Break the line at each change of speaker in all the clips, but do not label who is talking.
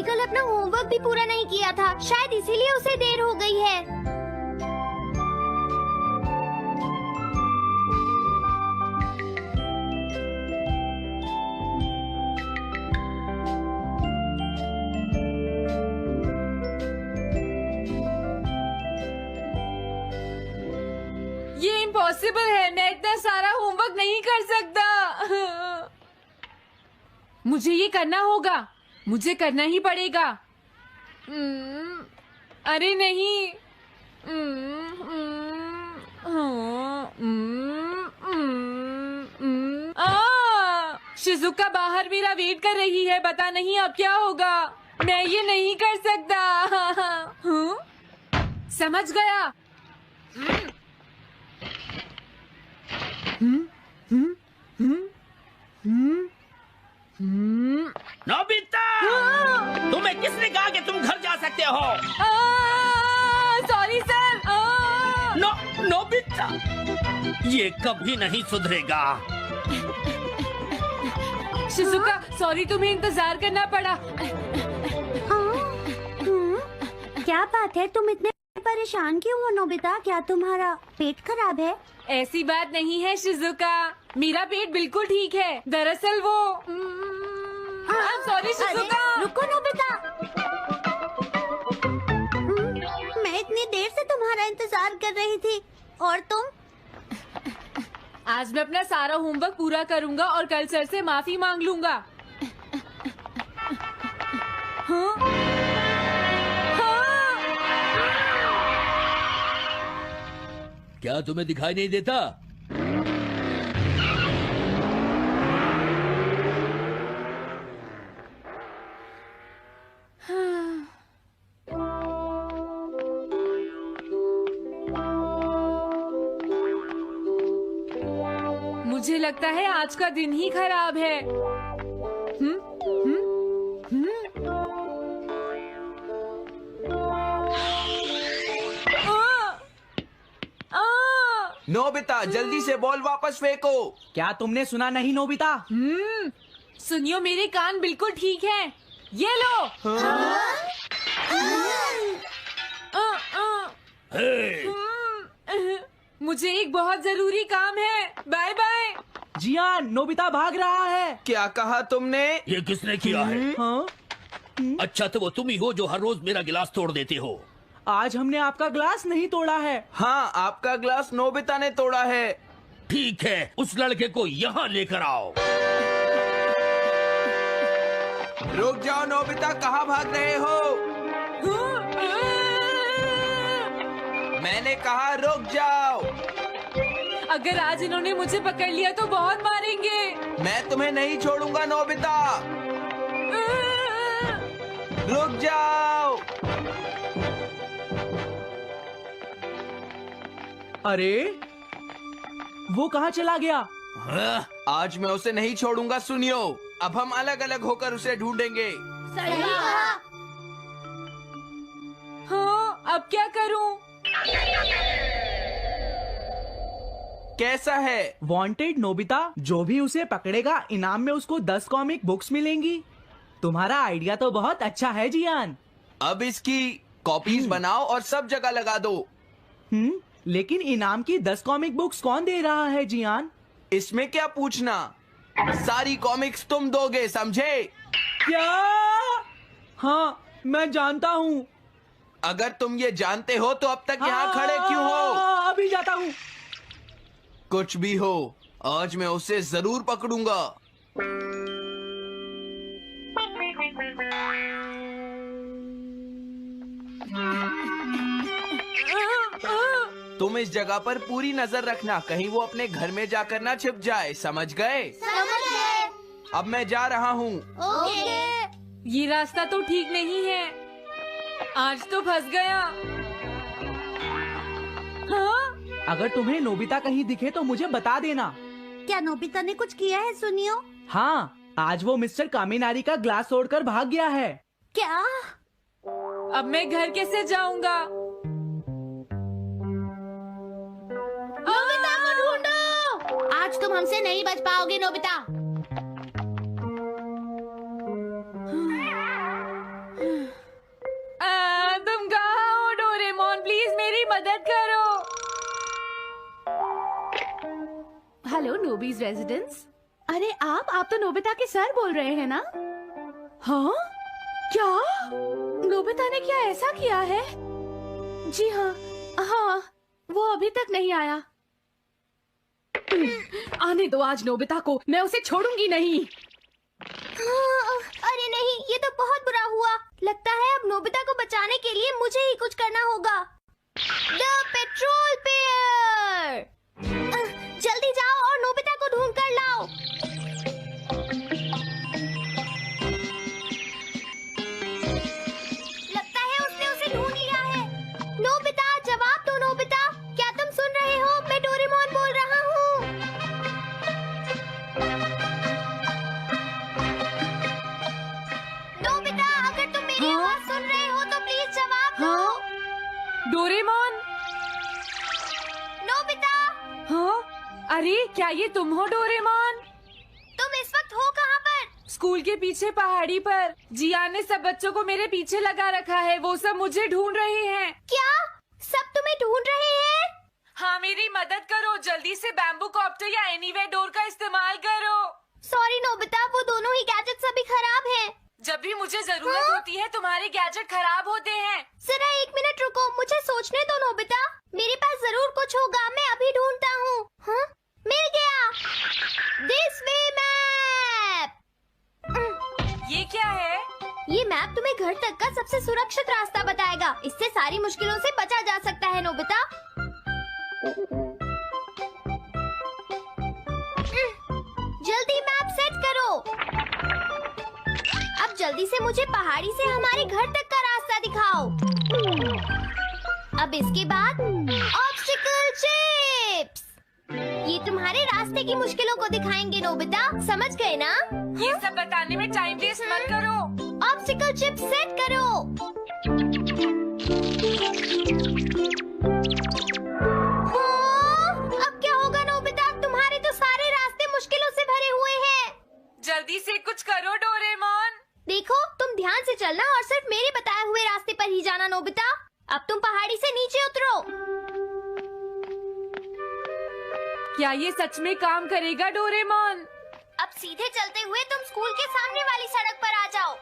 उसने कल अपना होमवर्क भी पूरा नहीं किया था, शायद इसीलिए उसे देर हो गई है।
ये इम्पॉसिबल है, मैं इतना सारा होमवर्क नहीं कर सकता। मुझे ये करना होगा, मुझे करना ही पड़ेगा। अरे नहीं। शिजुका बाहर मेरा वेट कर रही है, पता नहीं अब क्या होगा। मैं ये नहीं कर सकता। समझ गया।
नोबिता, तुम्हें किसने कहा कि तुम घर जा सकते हो?
Sorry sir.
नोबिता, ये कभी नहीं सुधरेगा।
शिजुका सॉरी, तुम्हें इंतजार करना पड़ा।
क्या बात है, तुम इतने परेशान क्यों हो नोबिता? क्या तुम्हारा पेट खराब है?
ऐसी बात नहीं है शिजुका, मेरा पेट बिल्कुल ठीक है। दरअसल वो सॉरी शिजुका।
रुको नोबिता, मैं इतनी देर से तुम्हारा इंतजार कर रही थी और तुम?
आज मैं अपना सारा होमवर्क पूरा करूंगा और कल सर से माफी मांग लूंगा। हाँ? हाँ?
क्या तुम्हें दिखाई नहीं देता?
मुझे लगता है आज का दिन ही खराब है।
नोबिता, जल्दी से बॉल वापस फेंको।
क्या तुमने सुना नहीं नोबिता?
सुनियो, मेरे कान बिल्कुल ठीक हैं। ये लो। मुझे एक बहुत जरूरी काम है। Bye bye.
जियान, नोबिता भाग रहा है।
क्या कहा तुमने?
ये किसने किया है?
हाँ?
अच्छा, तो वो तुम ही हो जो हर रोज मेरा गिलास तोड़ देते हो।
आज हमने आपका ग्लास नहीं तोड़ा है।
हाँ, आपका ग्लास नोबिता ने तोड़ा है।
ठीक है, उस लड़के को यहाँ लेकर आओ।
रुक जाओ नोबिता, कहाँ भाग रहे हो? मैंने कहा रुक जाओ।
अगर आज इन्होंने मुझे पकड़ लिया तो बहुत मारेंगे।
मैं तुम्हें नहीं छोड़ूंगा नोबिता, रुक जाओ।
अरे वो कहाँ चला गया?
हाँ?
आज मैं उसे नहीं छोड़ूंगा। सुनियो, अब हम अलग अलग होकर उसे ढूंढेंगे।
सही कहा।
हाँ, अब क्या करूं?
कैसा है?
वांटेड नोबिता, जो भी उसे पकड़ेगा इनाम में उसको 10 कॉमिक बुक्स मिलेंगी। तुम्हारा आइडिया तो बहुत अच्छा है जियान।
अब इसकी कॉपीज बनाओ और सब जगह लगा दो।
लेकिन इनाम की 10 कॉमिक बुक्स कौन दे रहा है जियान?
इसमें क्या पूछना, सारी कॉमिक्स तुम दोगे, समझे?
क्या? हाँ, मैं जानता हूँ।
अगर तुम ये जानते हो तो अब तक यहाँ खड़े क्यों हो?
अभी जाता हूँ।
कुछ भी हो, आज मैं उसे जरूर पकड़ूंगा। तुम इस जगह पर पूरी नजर रखना, कहीं वो अपने घर में जाकर ना छिप जाए, समझ गए?
समझ गए।
अब मैं जा रहा हूँ।
ओके।
ये रास्ता तो ठीक नहीं है, आज तो फंस गया। हाँ?
अगर तुम्हें नोबिता कहीं दिखे तो मुझे बता देना।
क्या नोबिता ने कुछ किया है सुनियो?
हाँ, आज वो मिस्टर कामिनारी का ग्लास तोड़कर भाग गया है।
क्या?
अब मैं घर कैसे जाऊंगा?
नोबिता को ढूंढो। आज तुम हमसे नहीं बच पाओगे नोबिता।
Hello नोबीज residence. अरे आप तो नोबिता के सर बोल रहे हैं ना? हाँ क्या नोबिता ने क्या ऐसा किया है? जी हाँ हाँ, वो अभी तक नहीं आया। आने दो आज नोबिता को, मैं उसे छोड़ूंगी नहीं।
अरे नहीं, ये तो बहुत बुरा हुआ। लगता है अब नोबिता को बचाने के लिए मुझे ही कुछ करना होगा। द पेट्रोल पेयर, जल्दी जाओ और नोबिता को ढूंढ कर लाओ। लगता है उसने उसे ढूंढ लिया है। नोबिता, जवाब दो नोबिता, क्या तुम सुन रहे हो? मैं डोरेमोन बोल रहा हूँ। नोबिता, अगर तुम मेरी आवाज सुन रहे हो तो प्लीज जवाब दो।
डोरेमोन।
नोबिता,
हाँ अरे क्या ये तुम हो डोरेमोन?
तुम इस वक्त हो कहाँ पर?
स्कूल के पीछे पहाड़ी पर। जियान ने सब बच्चों को मेरे पीछे लगा रखा है, वो सब मुझे ढूंढ रहे हैं।
क्या सब तुम्हें ढूंढ रहे हैं?
हाँ मेरी मदद करो, जल्दी से बैम्बू कॉप्टर या एनीवेयर डोर का इस्तेमाल करो।
सॉरी नोबिता, वो दोनों ही गैजेट्स अभी खराब हैं।
जब भी मुझे जरूरत होती है तुम्हारे गैजेट खराब होते हैं।
जरा एक मिनट रुको, मुझे सोचने दो नोबिता। मेरे पास जरूर कुछ होगा, मैं अभी ढूंढता हूँ। हाँ, मिल गया। This way map.
ये क्या है?
ये मैप तुम्हें घर तक का सबसे सुरक्षित रास्ता बताएगा। इससे सारी मुश्किलों से बचा जा सकता है नोबिता। जल्दी मैप सेट करो। अब जल्दी से मुझे पहाड़ी से हमारे घर तक का रास्ता दिखाओ। अब इसके बाद ऑब्स्टिकल चिप्स। ये तुम्हारे रास्ते की मुश्किलों को दिखाएंगे नोबिता, समझ गए ना?
ये सब बताने में टाइम वेस्ट मत करो।
ऑब्स्टिकल चिप्स सेट करो। हाँ, अब क्या होगा नोबिता? तुम्हारे तो सारे रास्ते मुश्किलों से भरे हुए हैं।
जल्दी से कुछ करो डोरेमोन।
देखो, तुम ध्यान से चलना और सिर्फ मेरे बताए हुए रास्ते पर ही जाना नोबिता। अब तुम पहाड़ी से नीचे उतरो।
क्या ये सच में काम करेगा डोरेमोन?
अब सीधे चलते हुए तुम स्कूल के सामने वाली सड़क पर आ जाओ।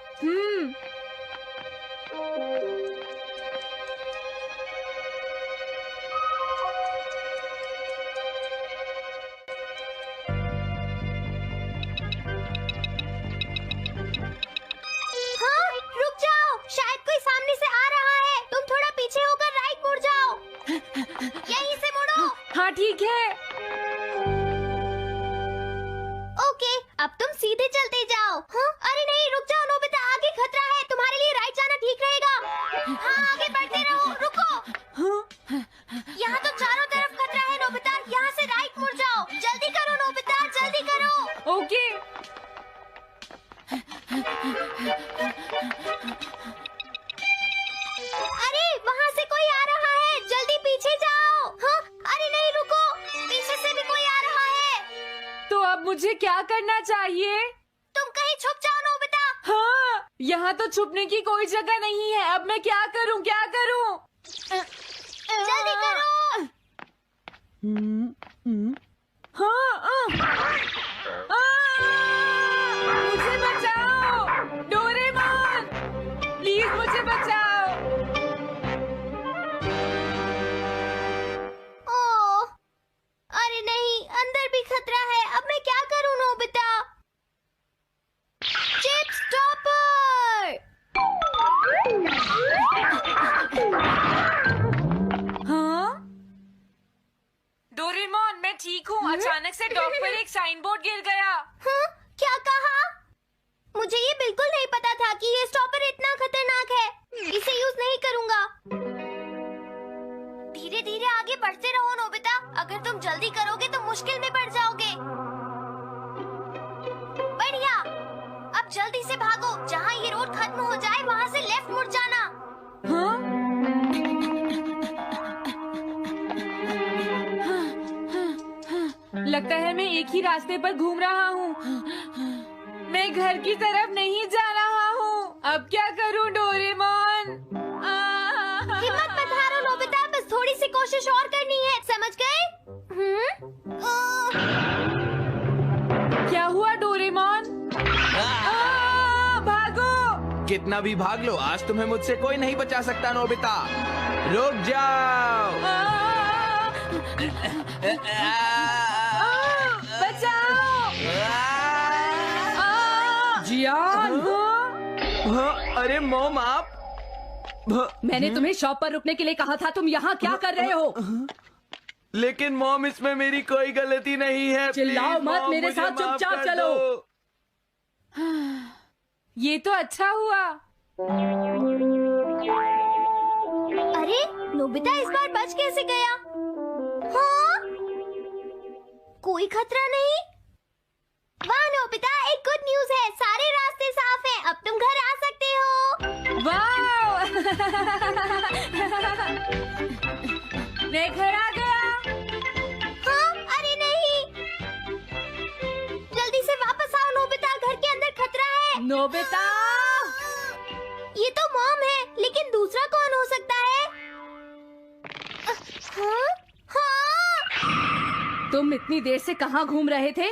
हाँ, रुक जाओ, शायद कोई सामने से आ रहा है। तुम थोड़ा पीछे होकर राइट मुड़ जाओ। यहीं से मुड़ो।
हाँ ठीक है।
ओके, अब तुम सीधे चलते जाओ। हाँ? अरे नहीं, रुक जाओ नोबिता, आगे खतरा है। तुम्हारे लिए राइट जाना ठीक रहेगा। हाँ, आगे बढ़ते रहो। रुको, यहाँ तो चारों तरफ खतरा है नोबिता, यहाँ से राइट मुड़ जाओ। जल्दी करो नोबिता, जल्दी करो।
ओके।
अरे वहाँ से कोई आ रहा है, जल्दी पीछे जाओ। हाँ? अरे नहीं, रुको, पीछे से भी कोई आ रहा है।
तो अब मुझे क्या करना चाहिए?
तुम कहीं छुप जाओ नोबिता।
हाँ, यहाँ तो छुपने की कोई जगह नहीं है। अब मैं क्या करूँ क्या करूँ?
जल्दी करो।
मुझे बचाओ डोरेमोन, प्लीज मुझे बचाओ।
ओह, अरे नहीं, अंदर भी खतरा है। अब मैं क्या करूं नोबिता? Chip stopper.
हाँ? डोरेमोन मैं ठीक हूँ। अचानक से डॉक पर एक साइन बोर्ड गिर गया।
हाँ? क्या कहा? मुझे ये बिल्कुल नहीं पता था कि ये स्टॉपर इतना खतरनाक है। इसे यूज नहीं करूंगा। धीरे धीरे आगे बढ़ते रहो नोबिता। अगर तुम जल्दी करोगे तो मुश्किल में पड़ जाओगे। बढ़िया, अब जल्दी से भागो। जहाँ ये रोड खत्म हो जाए वहाँ से लेफ्ट मुड़ जाना।
हाँ? लगता है मैं एक ही रास्ते पर घूम रहा हूँ। मैं घर की तरफ नहीं जा रहा हूँ। अब क्या करूँ डोरेमोन?
हिम्मत मत हारो नोबिता, बस थोड़ी सी कोशिश और करनी है, समझ गए?
कितना भी भाग लो, आज तुम्हें मुझसे कोई नहीं बचा सकता नोबिता। रुक जाओ।
बचाओ! जियान!
अरे मॉम आप
मैंने तुम्हें शॉप पर रुकने के लिए कहा था, तुम यहाँ क्या कर रहे हो?
लेकिन मॉम इसमें मेरी कोई गलती नहीं है।
चिल्लाओ
प्लीज,
मत,
मॉम,
मेरे
मुझे
साथ
माफ
चुपचाप
कर
चलो।
दो।
ये तो अच्छा हुआ।
अरे नोबिता इस बार बच कैसे गया? हाँ? कोई खतरा नहीं? वाह नोबिता, एक गुड न्यूज है, सारे रास्ते साफ हैं, अब तुम घर आ सकते हो।
वाओ! मैं घर आ गया।
हाँ? अरे नहीं, जल्दी से वापस आओ नोबिता, घर के अंदर खतरा है।
नोबिता!
ये तो मॉम है, लेकिन दूसरा कौन हो सकता है? हाँ? हाँ?
तुम इतनी देर से कहाँ घूम रहे थे?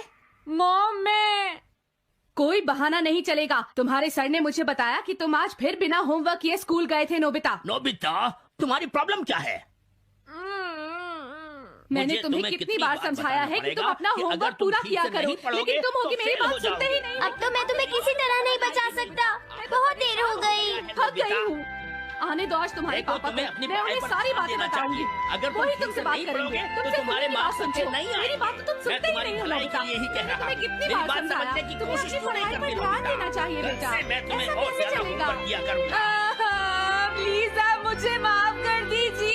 मॉम, मैं कोई बहाना नहीं चलेगा। तुम्हारे सर ने मुझे बताया कि तुम आज फिर बिना होमवर्क किए स्कूल गए थे नोबिता।
नोबिता, तुम्हारी प्रॉब्लम क्या है?
मैंने
मुझे
तुम्हें
तुम्हें
कितनी बार समझाया है कि तुम अपना
कि
होमवर्क
अगर तुम
पूरा
ठीक
किया
से
करो,
नहीं पढ़ोगे,
लेकिन तुम होगी
तो
मेरी
फेल हो
बात सुनते ही
जाओगे।
नहीं।
अब तो मैं तुम्हें किसी तरह नहीं बचा सकता, बहुत देर हो गई।
थक गई हूँ। आने दो आज तुम्हारे
देखो,
पापा
तुम्हें
को,
अपनी
मैं
पढ़ाई
उन्हें
पर
सारी
ध्यान
बातें
देना
बताऊंगी।
चाहिए। अगर तुम
वही
ठीक
तुमसे
से
बात
नहीं
करेंगे।
पढ़ोगे, तो
तुमसे
तुम्हारे
मेरी बात
मार्क्स
सुनते
अच्छे
हो।
नहीं
मेरी
आएंगे।
बात तो तुम
मैं
सुनते ही
तुम्हारी
नहीं हो
भलाई
नोबिता।
के लिए ही कह
मैंने
रहा
तुम्हें
हूँ।
कितनी
मेरी
बार
बात
समझाया
समझने की
तुम्हें
कोशिश
अपनी
क्यों नहीं
पढ़ाई पर
करती
ध्यान
नोबिता?
देना चाहिए
कल
बेटा।
से मैं तुम्हें
ऐसा
और
कैसे
ज्यादा
चलेगा?
होमवर्क दिया करूंगा।
प्लीज आप मुझे माफ कर दीजिए।